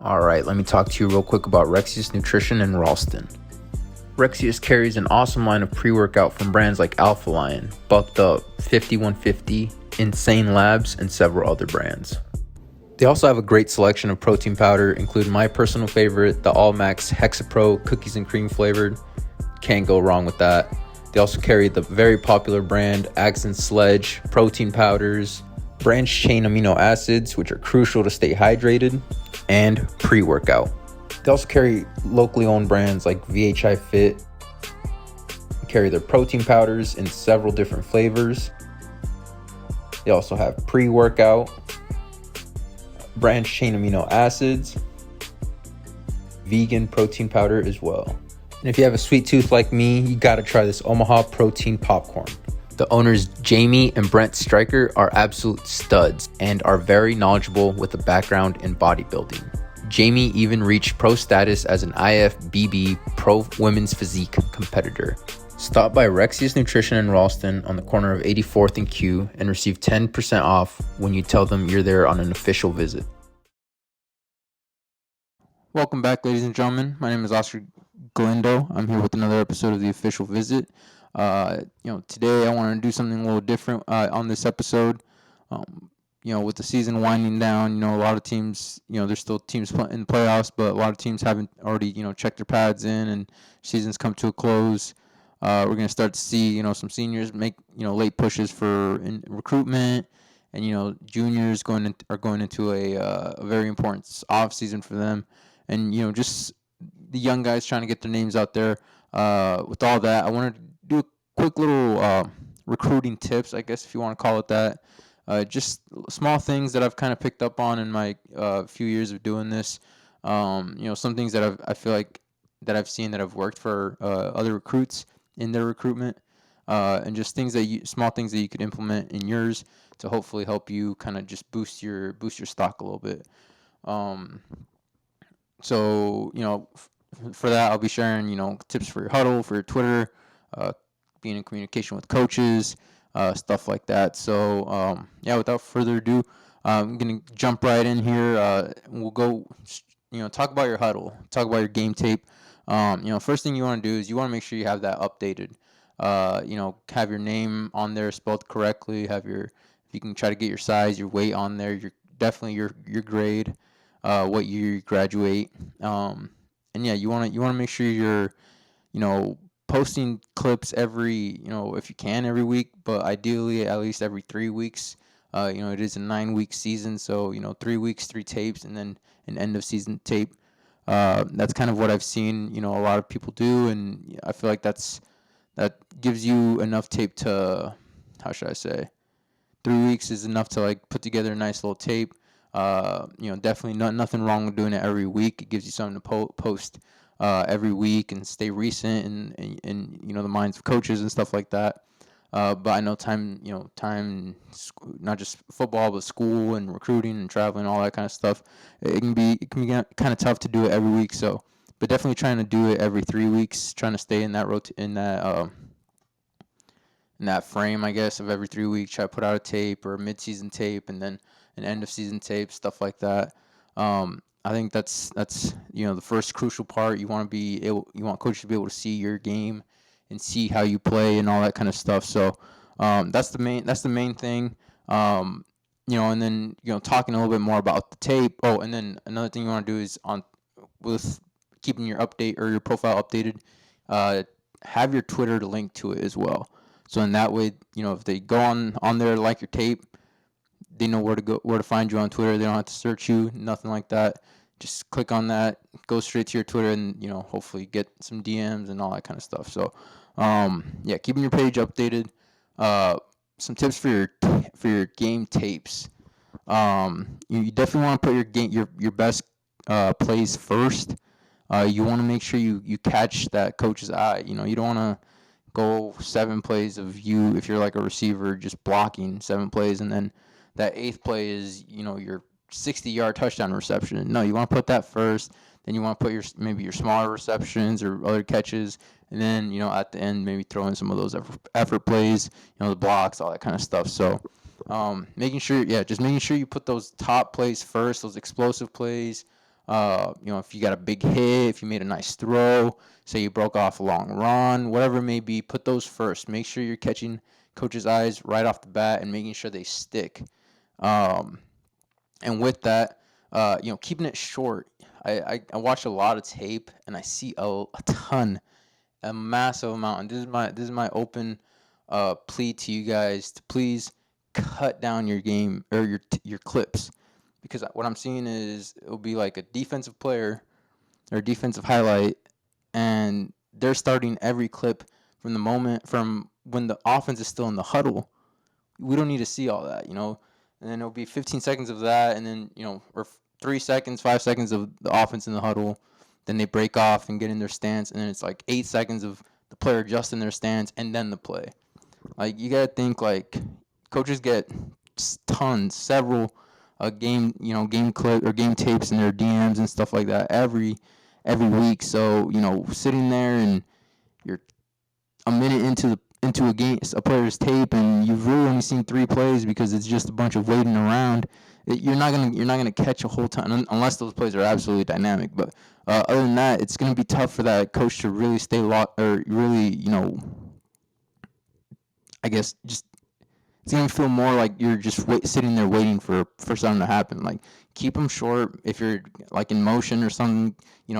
All right, let me talk to you real quick about Rexius Nutrition in Ralston. Rexius carries an awesome line of pre-workout from brands like Alpha Lion, Bucked Up, 5150, Insane Labs, and several other brands. They also have a great selection of protein powder, including my personal favorite, the All Max Hexapro cookies and cream flavored. Can't go wrong with that. They also carry the very popular brand Axe & Sledge protein powders, branched chain amino acids, which are crucial to stay hydrated, and pre-workout. They also carry locally owned brands like VHI Fit, carry their protein powders in several different flavors. They also have pre-workout, branched chain amino acids, vegan protein powder as well. And if you have a sweet tooth like me, you gotta try this Omaha protein popcorn. The owners Jamie and Brent Stryker are absolute studs and are very knowledgeable with a background in bodybuilding. Jamie even reached pro status as an IFBB pro women's physique competitor. Stop by Rexius Nutrition in Ralston on the corner of 84th and Q and receive 10% off when you tell them you're there on an official visit. Welcome back, ladies and gentlemen. My name is Oscar Galindo. I'm here with another episode of the official visit. Today I want to do something a little different on this episode. With the season winding down, a lot of teams, there's still teams in the playoffs, but a lot of teams haven't already, checked their pads in, and seasons come to a close. We're going to start to see, some seniors make, late pushes for recruitment, and juniors are going into a very important off season for them, and just the young guys trying to get their names out there. With all that, I wanted to do a quick little recruiting tips, I guess if you want to call it that. Just small things that I've kind of picked up on in my few years of doing this. Some things that I feel like that I've seen that have worked for other recruits in their recruitment, and just small things that you could implement in yours to hopefully help you kind of just boost your stock a little bit. For that, I'll be sharing tips for your Hudl, for your Twitter, being in communication with coaches. Stuff like that. So, without further ado, I'm going to jump right in here. We'll go, talk about your Hudl, talk about your game tape. First thing you want to do is you want to make sure you have that updated. Have your name on there spelled correctly. If you can try to get your size, your weight on there, your grade, what year you graduate. You want to make sure you're, posting clips if you can every week, but ideally at least every 3 weeks. It is a 9-week season, so 3 weeks, 3 tapes, and then an end of season tape. That's kind of what I've seen a lot of people do, and I feel like that gives you enough tape to, how should I say, 3 weeks is enough to like put together a nice little tape. Definitely nothing wrong with doing it every week. It gives you something to post every week and stay recent in the minds of coaches and stuff like that. But I know time, not just football, but school and recruiting and traveling, all that kind of stuff. It can be kind of tough to do it every week. So, but definitely trying to do it every 3 weeks, trying to stay in that in that frame, I guess, of every 3 weeks. Try to put out a tape or a mid-season tape, and then an end-of-season tape, stuff like that. I think that's the first crucial part. You want coaches to be able to see your game and see how you play and all that kind of stuff. So that's the main thing. And then talking a little bit more about the tape. Oh, and then another thing you want to do is with keeping your update or your profile updated, have your Twitter link to it as well. So in that way, if they go on there like your tape, they know where to find you on Twitter. They don't have to search you, nothing like that. Just click on that, go straight to your Twitter, and hopefully get some DMs and all that kind of stuff. So, keeping your page updated. Some tips for your game tapes. You definitely want to put your best plays first. You want to make sure you catch that coach's eye. You don't want to go 7 plays of you if you're like a receiver just blocking 7 plays, and then that 8th play is your 60-yard touchdown reception. No, you want to put that first. Then you want to put your smaller receptions or other catches, and then at the end maybe throw in some of those effort plays, the blocks, all that kind of stuff. So making sure you put those top plays first, those explosive plays, If you got a big hit, if you made a nice throw, say you broke off a long run, whatever it may be, put those first. Make sure you're catching coach's eyes right off the bat and making sure they stick. And with that, keeping it short. I watch a lot of tape and I see a ton, a massive amount. And this is my open plea to you guys to please cut down your game or your clips, because what I'm seeing is it'll be like a defensive player or a defensive highlight, and they're starting every clip from when the offense is still in the huddle. We don't need to see all that, And then it'll be 15 seconds of that, and then or 3 seconds, 5 seconds of the offense in the huddle. Then they break off and get in their stance, and then it's like 8 seconds of the player adjusting their stance, and then the play. Like, you gotta think, like, coaches get several game clip or game tapes in their DMs and stuff like that every week. So sitting there and you're a minute into a player's tape, and you've really only seen 3 plays because it's just a bunch of waiting around. You're not gonna catch a whole ton unless those plays are absolutely dynamic. But other than that, it's gonna be tough for that coach to really stay locked or really I guess just it's gonna feel more like you're just sitting there waiting for something to happen. Like, keep them short. If you're like in motion or something,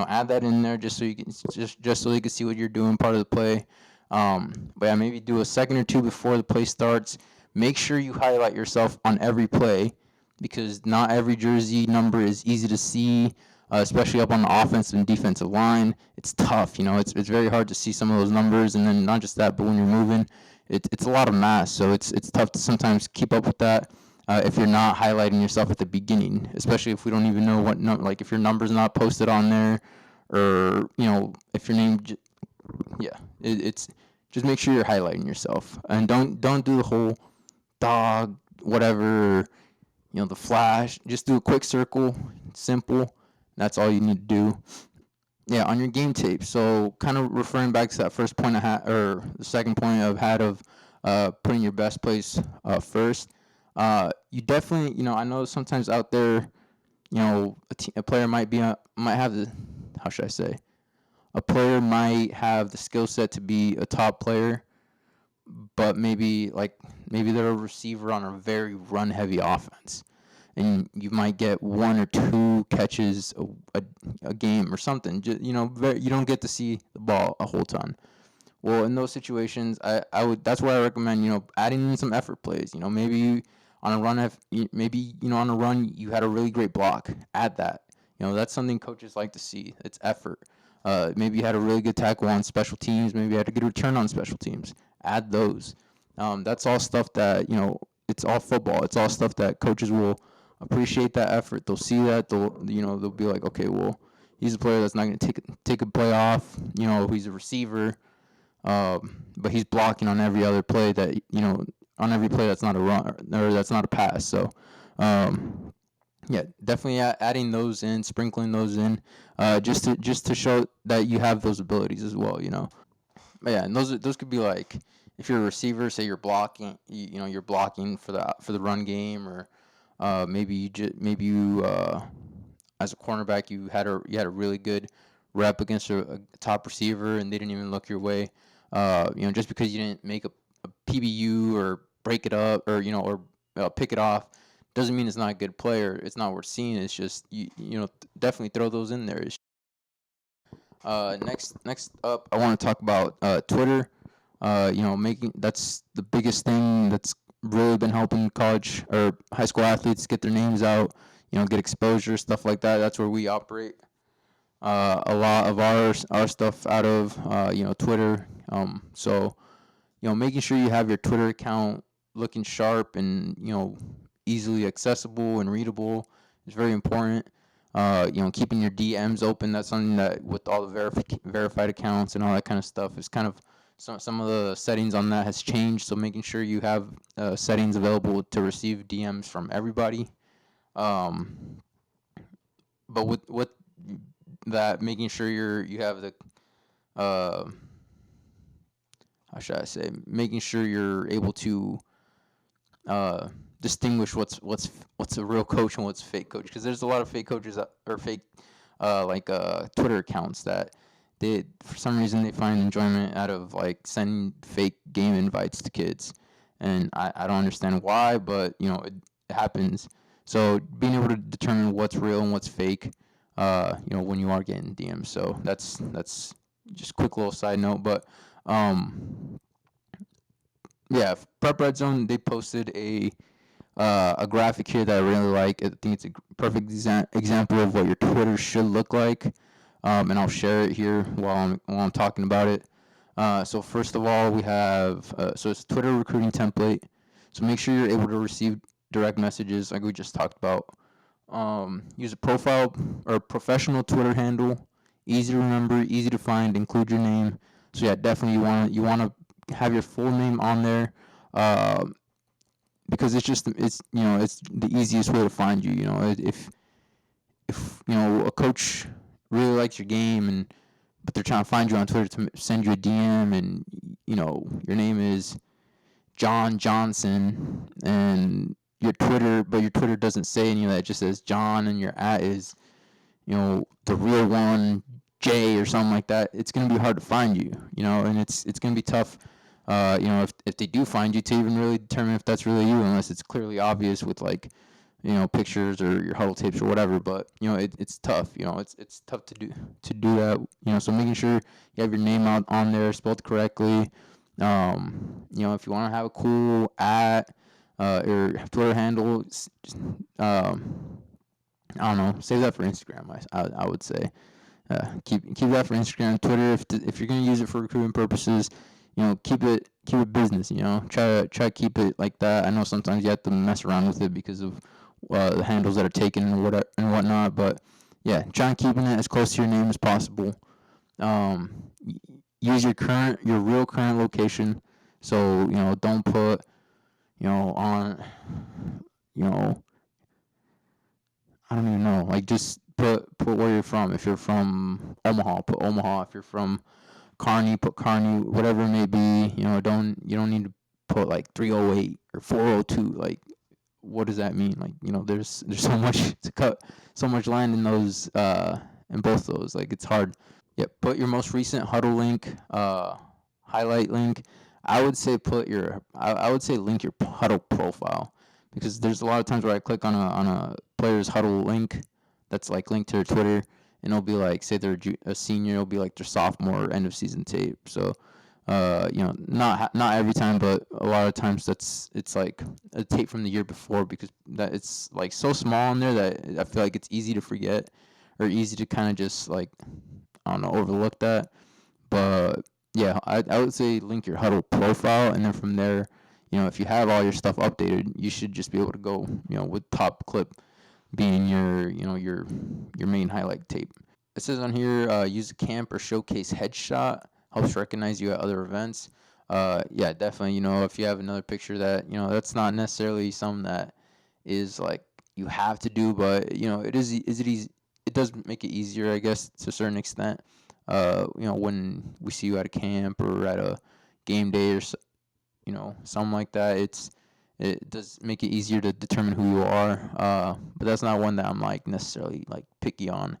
add that in there just so you can just so you can see what you're doing, part of the play. But yeah, maybe do a second or two before the play starts. Make sure you highlight yourself on every play, because not every jersey number is easy to see, especially up on the offensive and defensive line. It's tough, it's very hard to see some of those numbers, and then not just that, but when you're moving, it's a lot of mass, so it's tough to sometimes keep up with that if you're not highlighting yourself at the beginning, especially if we don't even know like if your number's not posted on there, or if your name, it's just make sure you're highlighting yourself, and don't do the whole dog whatever, the flash. Just do a quick circle, simple. That's all you need to do. Yeah, on your game tape. So, kind of referring back to that first point I had, or the second point I've had of putting your best plays first. You definitely, I know sometimes out there, a player might have the, how should I say, a player might have the skill set to be a top player, but maybe they're a receiver on a very run heavy offense, and you might get 1 or 2 catches a game or something. You don't get to see the ball a whole ton. Well, in those situations, I would that's where I recommend adding in some effort plays. Maybe on a run, on a run you had a really great block. Add that. That's something coaches like to see. It's effort. Maybe you had a really good tackle on special teams. Maybe you had a good return on special teams. Add those. That's all stuff that it's all football. It's all stuff that coaches will appreciate that effort. They'll see that. They'll be like, okay, well, he's a player that's not going to take a play off. He's a receiver, but he's blocking on every other play on every play that's not a run or that's not a pass. So, yeah, definitely adding those in, sprinkling those in, just to show that you have those abilities as well. But yeah, and those could be like, if you're a receiver, say you're blocking, you're blocking for the run game, or maybe you as a cornerback you had a really good rep against a top receiver and they didn't even look your way. Just because you didn't make a PBU or break it up or pick it off doesn't mean it's not a good player. It's not worth seeing. It's just definitely throw those in there. Next up, I want to talk about Twitter. That's the biggest thing that's really been helping college or high school athletes get their names out. Get exposure, stuff like that. That's where we operate a lot of our stuff out of Twitter. So making sure you have your Twitter account looking sharp and easily accessible and readable is very important. Keeping your DMs open, that's something that with all the verified accounts and all that kind of stuff is kind of some of the settings on that has changed. So making sure you have settings available to receive DMs from everybody. But with that, making sure you have the how should I say, making sure you're able to distinguish what's a real coach and what's a fake coach, because there's a lot of fake coaches or fake Twitter accounts that they, for some reason, they find enjoyment out of like sending fake game invites to kids, and I don't understand why, but it happens. So being able to determine what's real and what's fake, when you are getting DMs. So that's just quick little side note, but um, yeah, Prep Red Zone, they posted a graphic here that I really like. I think it's a perfect example of what your Twitter should look like, and I'll share it here while I'm talking about it. So first of all, we have so it's Twitter recruiting template. So make sure you're able to receive direct messages like we just talked about. Use a profile or professional Twitter handle, easy to remember, easy to find. Include your name. So yeah, definitely you want to have your full name on there. Uh, because it's the easiest way to find you. If a coach really likes your game and but they're trying to find you on Twitter to send you a DM, and your name is John Johnson, and your Twitter doesn't say any of that. It just says John, and your @ is the real one, J or something like that. It's gonna be hard to find you, and it's gonna be tough. If they do find you, to even really determine if that's really you, unless it's clearly obvious with like pictures or your Hudl tapes or whatever. But it's tough. It's tough to do that. So making sure you have your name out on there spelled correctly. If you want to have a cool or Twitter handle, I don't know, save that for Instagram. I would say keep that for Instagram, Twitter. If you're gonna use it for recruiting purposes, keep it business. Try to keep it like that. I know sometimes you have to mess around with it because of the handles that are taken and whatnot. But yeah, try and keeping it as close to your name as possible. Use your real current location. So don't put on I don't even know, like just put where you're from. If you're from Omaha, put Omaha. If you're from Kearney, put Kearney. Whatever it may be, you don't need to put like 308 or 402. Like, what does that mean? Like, there's so much to cut, so much land in those in both those. Like, it's hard. Yep. Put your most recent Hudl link, highlight link. I would say link your Hudl profile, because there's a lot of times where I click on a player's Hudl link that's like linked to their Twitter, and it'll be like, say they're a senior, it'll be like their sophomore or end of season tape. So not every time, but a lot of times it's like a tape from the year before, because that it's like so small in there that I feel like it's easy to forget, or easy to kind of just like, I don't know, overlook that. But yeah, I would say link your Hudl profile, and then from there, if you have all your stuff updated, you should just be able to go, with top clip being your main highlight tape. It says on here, use a camp or showcase headshot, helps recognize you at other events. Yeah, definitely. If you have another picture that that's not necessarily something that is like you have to do, but is it easy? It does make it easier, I guess, to a certain extent. When we see you at a camp or at a game day or something like that, it does make it easier to determine who you are. But that's not one that I'm like necessarily like picky on.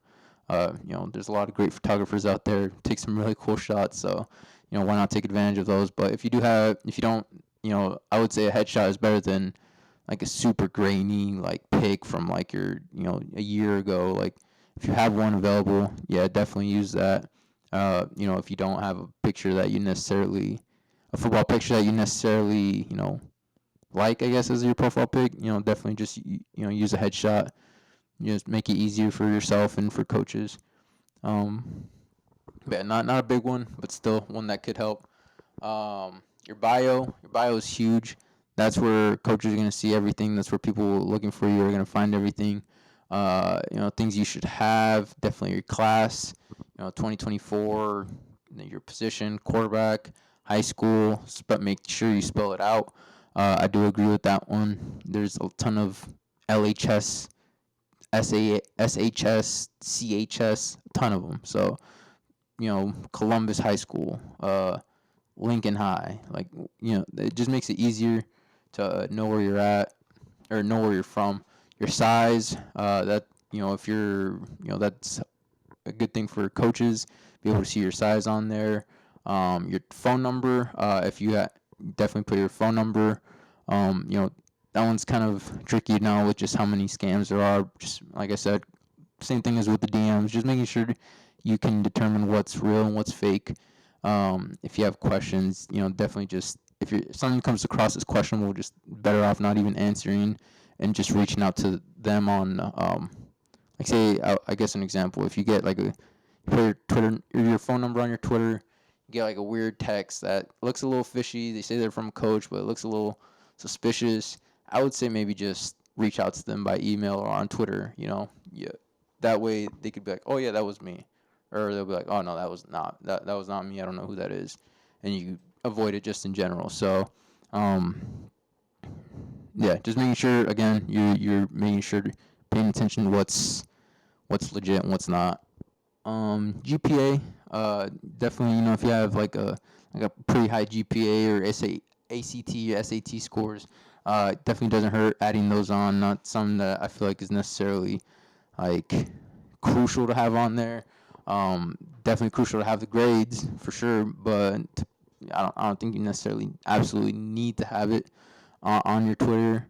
There's a lot of great photographers out there, take some really cool shots. So, why not take advantage of those? But if you don't, I would say a headshot is better than like a super grainy like pic from like your, a year ago. Like, if you have one available, yeah, definitely use that. If you don't have a football picture that you necessarily, like, I guess, as your profile pic, definitely just, use a headshot. Just make it easier for yourself and for coaches. Um, but not a big one, but still one that could help. Your bio is huge. That's where coaches are gonna see everything. That's where people looking for you are gonna find everything. Things you should have. Definitely your class. 2024. Your position, quarterback, high school. But make sure you spell it out. I do agree with that one. There's a ton of LHS, SHS, CHS, a ton of them. So, Columbus High School, Lincoln High, like, it just makes it easier to know where you're at, or know where you're from. Your size, that, if you're, that's a good thing for coaches. Be able to see your size on there. Your phone number. If you definitely put your phone number. That one's kind of tricky now with just how many scams there are. Just like I said, same thing as with the DMs. Just making sure you can determine what's real and what's fake. If you have questions, definitely just if something comes across as questionable, just better off not even answering and just reaching out to them on like say I guess an example, if you get like you put your Twitter or your phone number on your Twitter, you get like a weird text that looks a little fishy. They say they're from a coach, but it looks a little suspicious. I would say maybe just reach out to them by email or on Twitter. Yeah, that way they could be like, oh yeah, that was me, or they'll be like, oh no, that was not me. I don't know who that is, and you avoid it just in general. So, yeah, just making sure again you're making sure paying attention to what's legit and what's not. GPA, definitely, if you have like a pretty high GPA or ACT or SAT scores, definitely doesn't hurt adding those on. Not something that I feel like is necessarily like crucial to have on there. Definitely crucial to have the grades for sure, but I don't think you necessarily absolutely need to have it on your Twitter.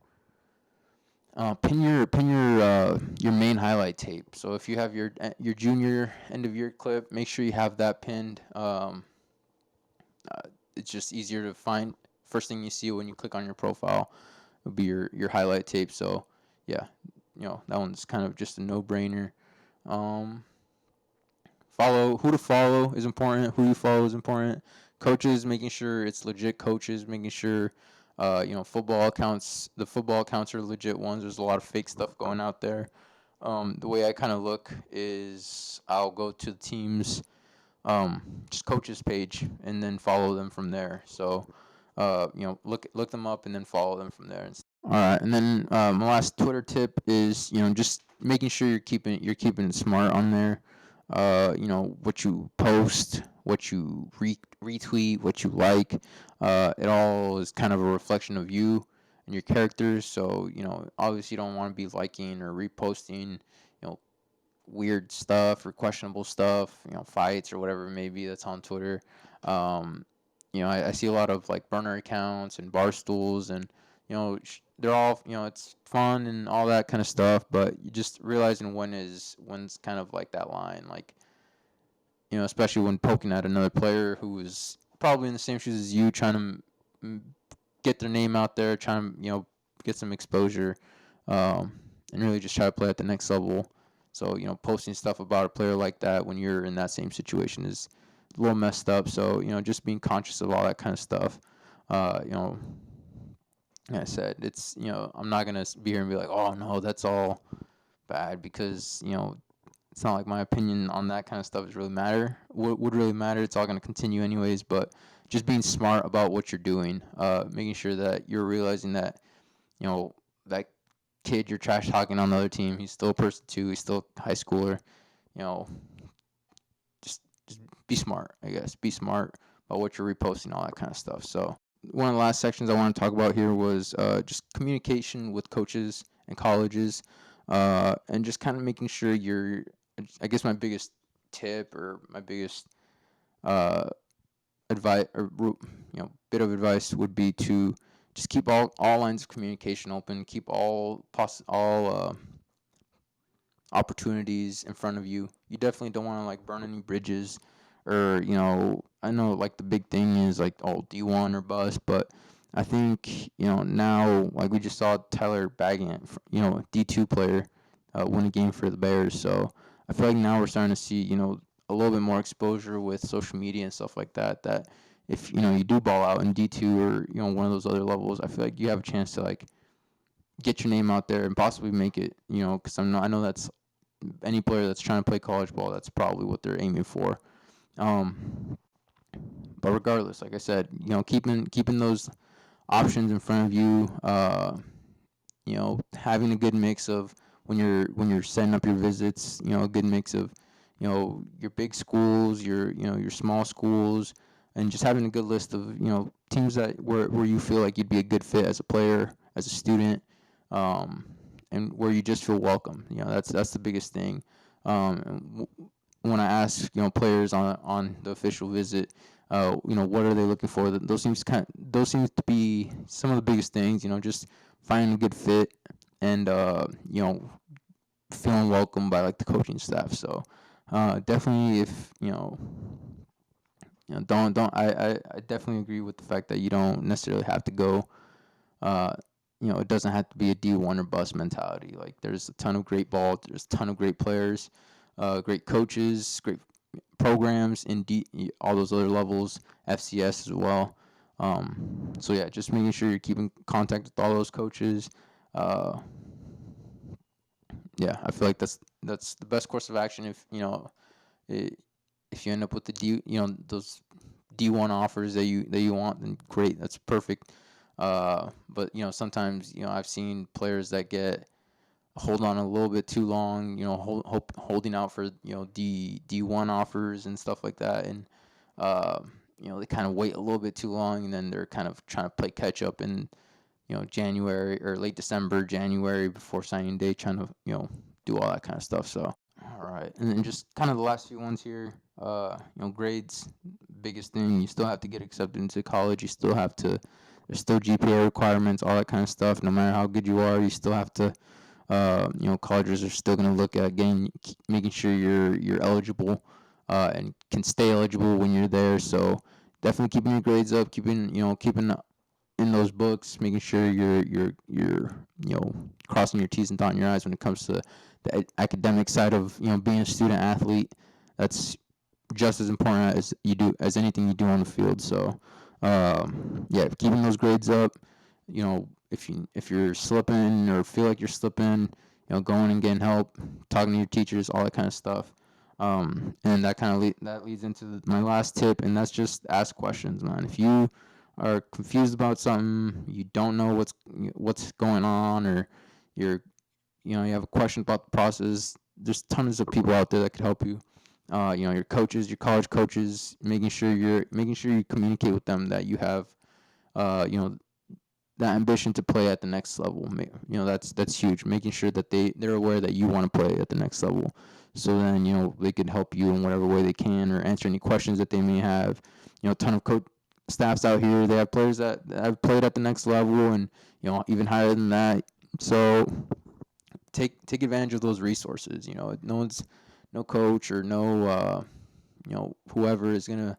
Pin your main highlight tape. So if you have your junior end of year clip, make sure you have that pinned. It's just easier to find. First thing you see when you click on your profile will be your highlight tape. So yeah, that one's kind of just a no-brainer. Um, who to follow is important. Who you follow is important. Coaches, making sure it's legit coaches, making sure the football accounts are legit ones. There's a lot of fake stuff going out there. The way I kind of look is I'll go to the team's just coaches page and then follow them from there. So look them up and then follow them from there. All right, and then my last Twitter tip is just making sure you're keeping it smart on there. What you post, what you retweet, what you like. It all is kind of a reflection of you and your characters. So obviously you don't want to be liking or reposting, weird stuff or questionable stuff, fights or whatever it may be that's on Twitter. I see a lot of like burner accounts and bar stools, and they're all it's fun and all that kind of stuff, but you just realizing when's kind of like that line, like especially when poking at another player who is probably in the same shoes as you, trying to get their name out there, trying to get some exposure, and really just try to play at the next level. So posting stuff about a player like that when you're in that same situation is a little messed up. So just being conscious of all that kind of stuff. Like I said, it's I'm not gonna be here and be like, oh no, that's all bad, because it's not like my opinion on that kind of stuff is really matter. Would really matter. It's all gonna continue anyways. But just being smart about what you're doing, making sure that you're realizing that that kid you're trash talking on the other team, he's still a person too. He's still a high schooler. You know, just be smart. I guess be smart about what you're reposting, all that kind of stuff. So one of the last sections I want to talk about here was just communication with coaches and colleges, and just kind of making sure you're. I guess my biggest tip or my biggest advice or bit of advice would be to just keep all lines of communication open. Keep all opportunities in front of you. You definitely don't want to like burn any bridges, or I know like the big thing is like D1 or bust, but I think now, like we just saw Tyler Baggett, D2 player, win a game for the Bears. So I feel like now we're starting to see a little bit more exposure with social media and stuff like that. That if you do ball out in D2 or one of those other levels, I feel like you have a chance to like get your name out there and possibly make it. Because I know that's any player that's trying to play college ball, that's probably what they're aiming for. But regardless, like I said, keeping those options in front of you. Having a good mix of when you're setting up your visits. A good mix of your big schools, your small schools, and just having a good list of teams that where you feel like you'd be a good fit as a player, as a student, and where you just feel welcome. That's the biggest thing. when I ask players on the official visit, what are they looking for? Those seems to be some of the biggest things. Just finding a good fit and feeling welcome by like the coaching staff. So definitely, if don't I definitely agree with the fact that you don't necessarily have to go. Uh, it doesn't have to be a D1 or bust mentality. Like there's a ton of great ball, there's a ton of great players, great coaches, great programs in all those other levels, FCS as well. So yeah, just making sure you're keeping contact with all those coaches. Uh, yeah, I feel like that's the best course of action. If if you end up with the those D1 offers that you want, then great, that's perfect. But sometimes I've seen players that hold on a little bit too long, holding out for D1 offers and stuff like that, and uh, they kind of wait a little bit too long, and then they're kind of trying to play catch up in January or late December, January before signing day, trying to do all that kind of stuff. So all right, and then just kind of the last few ones here. Grades, biggest thing. You still have to get accepted into college. You still have to. There's still GPA requirements, all that kind of stuff. No matter how good you are, you still have to. Colleges are still going to look at making sure you're eligible, and can stay eligible when you're there. So definitely keeping your grades up, keeping in those books, making sure you're crossing your T's and dotting your I's when it comes to the academic side of being a student athlete. That's just as important as anything you do on the field. So yeah, keeping those grades up. If you're slipping or feel like you're slipping, going and getting help, talking to your teachers, all that kind of stuff. And that kind of that leads into my last tip, and that's just ask questions, man. If you are confused about something, you don't know what's going on, or you're you have a question about the process, there's tons of people out there that could help you. Your coaches, your college coaches, making sure you communicate with them that you have uh, you know that ambition to play at the next level. That's huge. Making sure that they're aware that you want to play at the next level, so then they can help you in whatever way they can, or answer any questions that they may have. A ton of coach staffs out here. They have players that have played at the next level, and even higher than that. So take advantage of those resources. No coach or no whoever is gonna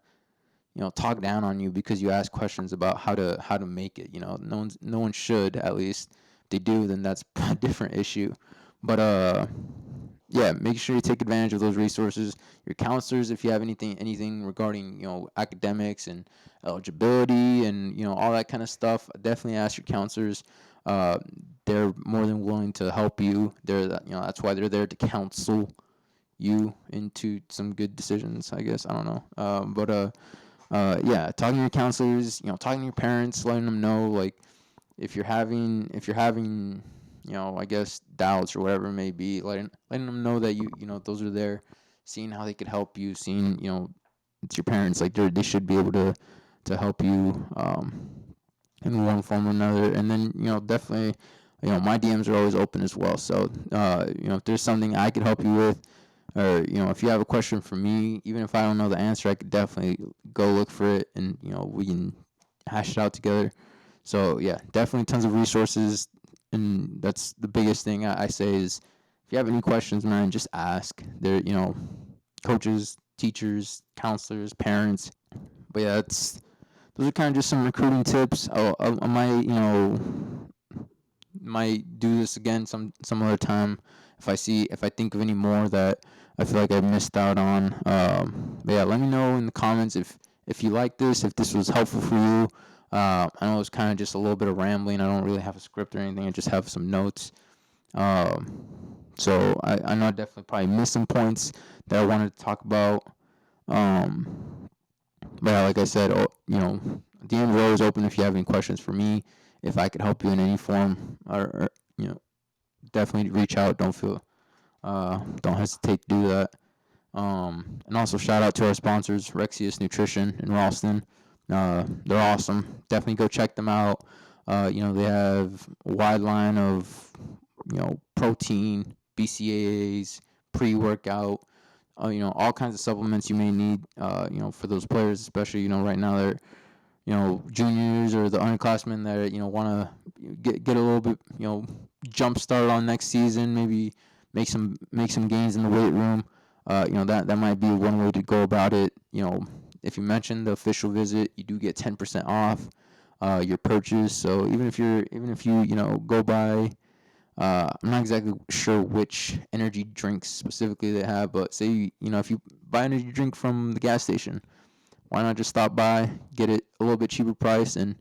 talk down on you because you ask questions about how to make it. No one should, at least. If they do, then that's a different issue. But yeah, make sure you take advantage of those resources. Your counselors, if you have anything regarding academics and eligibility and all that kind of stuff, definitely ask your counselors. Uh, they're more than willing to help you. That's why they're there to counsel you into some good decisions, I guess. I don't know. Yeah, talking to your counselors, talking to your parents, letting them know, like, if you're having I guess doubts or whatever it may be, letting them know that those are there, seeing how they could help you, seeing it's your parents, like they should be able to help you in one form or another. And then definitely my DMs are always open as well. So if there's something I could help you with, or if you have a question for me, even if I don't know the answer, I could definitely go look for it, and we can hash it out together. So yeah, definitely tons of resources, and that's the biggest thing I say is, if you have any questions, man, just ask. There, coaches, teachers, counselors, parents. But yeah, those are kind of just some recruiting tips. I might do this again some other time if I think of any more that I feel like I missed out on. But yeah, let me know in the comments if you like this, if this was helpful for you. I know it's kind of just a little bit of rambling. I don't really have a script or anything. I just have some notes. So I know I definitely probably missed some points that I wanted to talk about. But yeah, like I said, DMs are always open if you have any questions for me. If I could help you in any form, or definitely reach out. Don't hesitate to do that. And also shout out to our sponsors, Rexius Nutrition in Ralston. They're awesome. Definitely go check them out. They have a wide line of protein, BCAAs, pre-workout, all kinds of supplements you may need, for those players, especially, right now they're, juniors or the underclassmen that, want to get a little bit, jump start on next season, maybe make some gains in the weight room. That might be one way to go about it. If you mention the official visit, you do get 10% off your purchase. So even if you go by, I'm not exactly sure which energy drinks specifically they have, but say if you buy energy drink from the gas station, why not just stop by, get it a little bit cheaper price, and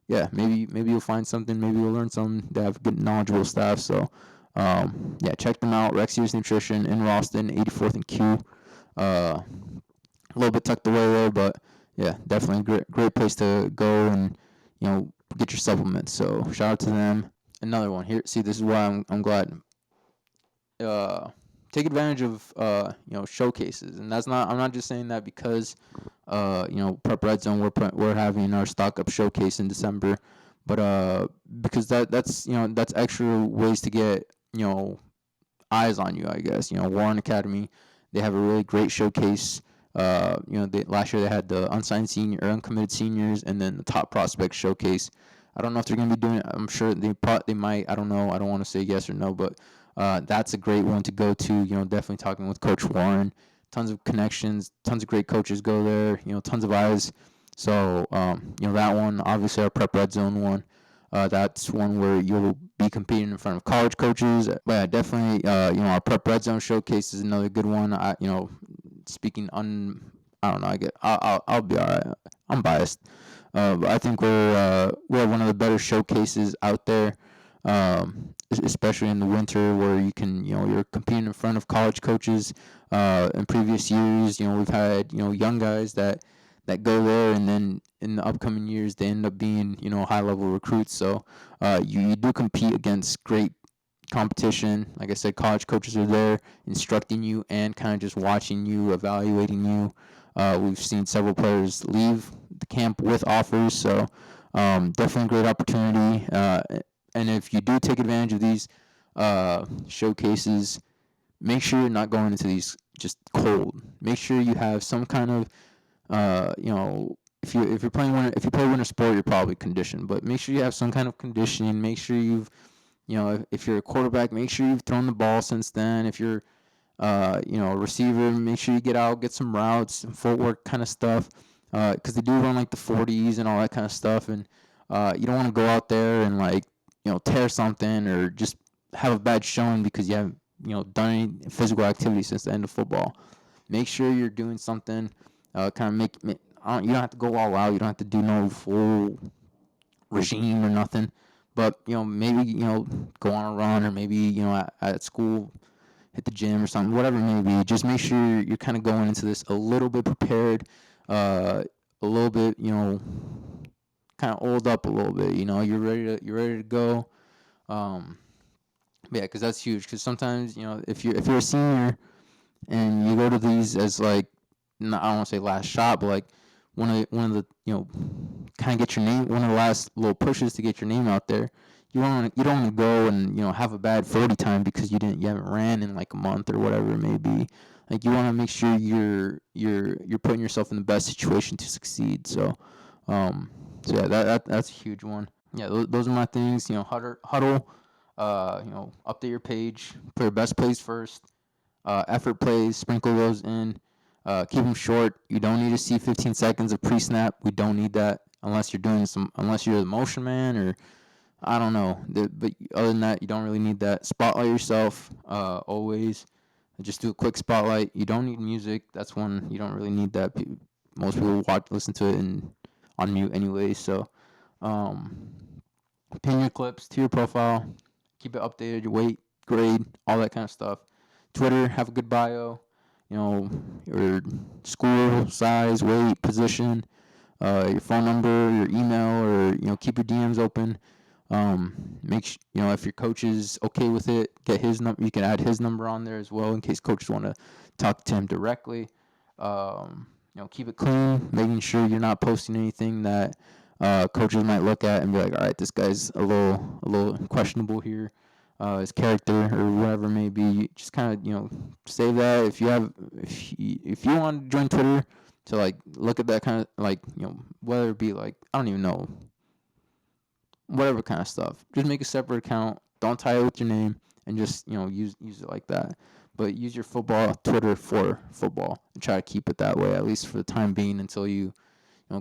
yeah, maybe you'll find something, maybe you'll learn something. They have good knowledgeable staff, so yeah, check them out. Rexius Nutrition in Ralston, 84th and Q. A little bit tucked away there, but yeah, definitely great place to go and get your supplements. So shout out to them. Another one here. See, this is why I'm glad. Uh, Take advantage of showcases, and I'm not just saying that because Prep Red Zone we're having our stock up showcase in December, but because that's extra ways to get eyes on you, I guess. Warren Academy, they have a really great showcase. Last year they had the unsigned senior or uncommitted seniors, and then the top prospect showcase. I don't know if they're gonna be doing it. I'm sure they might. I don't know. I don't want to say yes or no, but that's a great one to go to. Definitely talking with Coach Warren. Tons of connections. Tons of great coaches go there. Tons of eyes. So that one, obviously our Prep Red Zone one. That's one where you'll be competing in front of college coaches. But yeah, definitely, our Prep Red Zone showcase is another good one. Speaking I don't know. I'll be all right. I'm biased, but I think we're one of the better showcases out there, especially in the winter where you can you're competing in front of college coaches. In previous years, we've had young guys that go there, and then in the upcoming years they end up being high level recruits. So you do compete against great competition. Like I said, college coaches are there instructing you and kind of just watching you, evaluating you. We've seen several players leave the camp with offers, so definitely a great opportunity. And if you do take advantage of these showcases, make sure you're not going into these just cold. Make sure you have some kind of if you play winter sport, you're probably conditioned, but make sure you have some kind of conditioning. Make sure you've if you're a quarterback, make sure you've thrown the ball since then. If you're a receiver, make sure you get out, get some routes, some footwork kind of stuff, because they do run like the 40s and all that kind of stuff, and you don't want to go out there and tear something or just have a bad showing because you haven't done any physical activity since the end of football. Make sure you're doing something. Kind of you don't have to go all out. You don't have to do no full regime or nothing. But maybe go on a run, or maybe at school hit the gym or something, whatever it may be. Just make sure you're kind of going into this a little bit prepared, a little bit kind of oiled up a little bit. You're ready to go. Yeah, because that's huge. Because sometimes if you're a senior and you go to these as I don't want to say last shot, but one of the kind of get your name, one of the last little pushes to get your name out there. You don't want to go and have a bad 40 time because you haven't ran in a month or whatever it may be. You want to make sure you're putting yourself in the best situation to succeed. So yeah, that's a huge one. Yeah, those are my things. Huddle. Update your page. Put your best plays first. Effort plays. Sprinkle those in. Keep them short. You don't need to see 15 seconds of pre-snap. We don't need that unless you're the motion man, or I don't know. But other than that, you don't really need that. Spotlight yourself always. Just do a quick spotlight. You don't need music. That's one you don't really need that. Most people listen to it on mute anyway. So pin your clips to your profile. Keep it updated. Your weight, grade, all that kind of stuff. Twitter, have a good bio. Your school, size, weight, position, your phone number, your email, or keep your DMs open. If your coach is okay with it, get his number. You can add his number on there as well in case coaches want to talk to him directly. Keep it clean, making sure you're not posting anything that coaches might look at and be like, all right, this guy's a little questionable here. his character or whatever it may be. Just kind of save that. If you want to join Twitter to like look at that kind of like whether it be like I don't even know whatever kind of stuff. Just make a separate account. Don't tie it with your name, and just use it like that. But use your football Twitter for football and try to keep it that way at least for the time being until you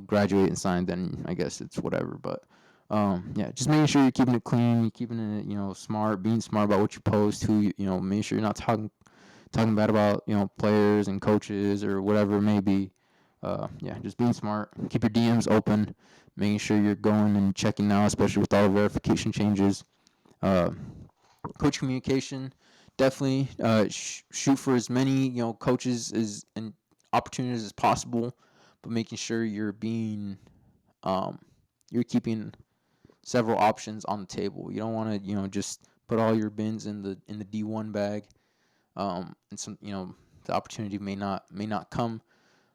graduate and sign. Then I guess it's whatever. But yeah, just making sure you're keeping it clean, you're keeping it smart, being smart about what you post, who making sure you're not talking bad about players and coaches or whatever it may be. Yeah, just being smart. Keep your DMs open, making sure you're going and checking now, especially with all the verification changes. Uh, Coach communication, definitely shoot for as many coaches as and opportunities as possible, but making sure um, you're keeping several options on the table. You don't want to just put all your bins in the D1 bag, and some the opportunity may not come,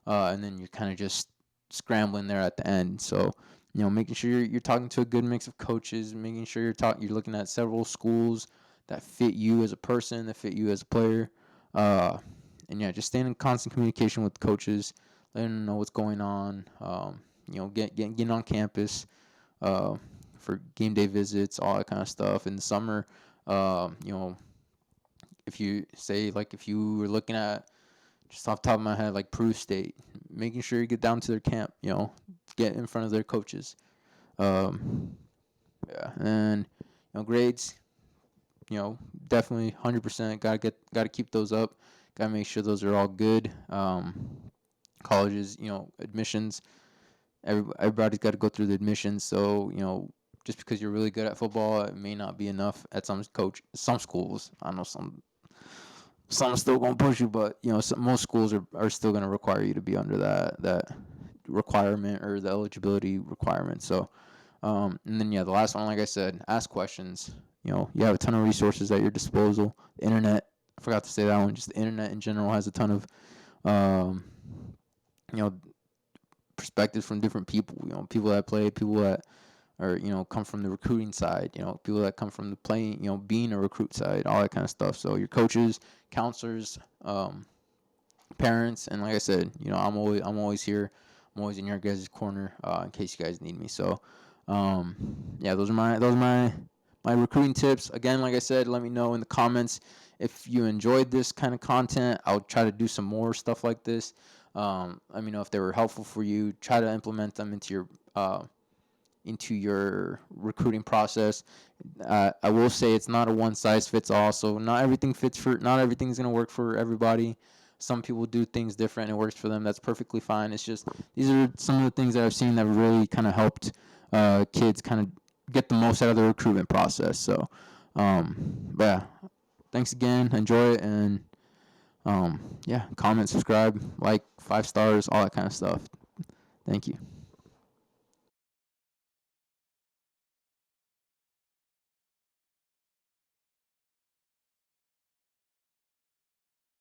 and then you're kind of just scrambling there at the end. So making sure you're talking to a good mix of coaches, making sure you're looking at several schools that fit you as a person, that fit you as a player, and yeah, just staying in constant communication with coaches, letting them know what's going on. Getting on campus uh, for game day visits, all that kind of stuff. In the summer, uh, you know, if you were looking at just off the top of my head, like Peru State, making sure you get down to their camp, get in front of their coaches. Um, yeah, and grades, definitely 100%. Gotta keep those up. Gotta make sure those are all good. Colleges, admissions. Everybody's got to go through the admissions. So just because you're really good at football, it may not be enough at some schools. I know some are still gonna push you, but most schools are still gonna require you to be under that requirement or the eligibility requirement. So, and then the last one, like I said, ask questions. You have a ton of resources at your disposal. The internet, I forgot to say that one. Just the internet in general has a ton of, um, you know, perspectives from different people. People that play, people that or come from the recruiting side, people that come from the playing, being a recruit side, all that kind of stuff. So your coaches, counselors, parents, and like I said, I'm always here. I'm always in your guys' corner in case you guys need me. So yeah, those are my recruiting tips. Again, like I said, let me know in the comments if you enjoyed this kind of content. I'll try to do some more stuff like this. Let me know if they were helpful for you. Try to implement them into your recruiting process. I will say it's not a one size fits all. So not everything's gonna work for everybody. Some people do things different and it works for them. That's perfectly fine. It's just these are some of the things that I've seen that really kind of helped kids kind of get the most out of the recruitment process. So, but yeah, thanks again. Enjoy it and yeah, comment, subscribe, like, 5 stars, all that kind of stuff. Thank you.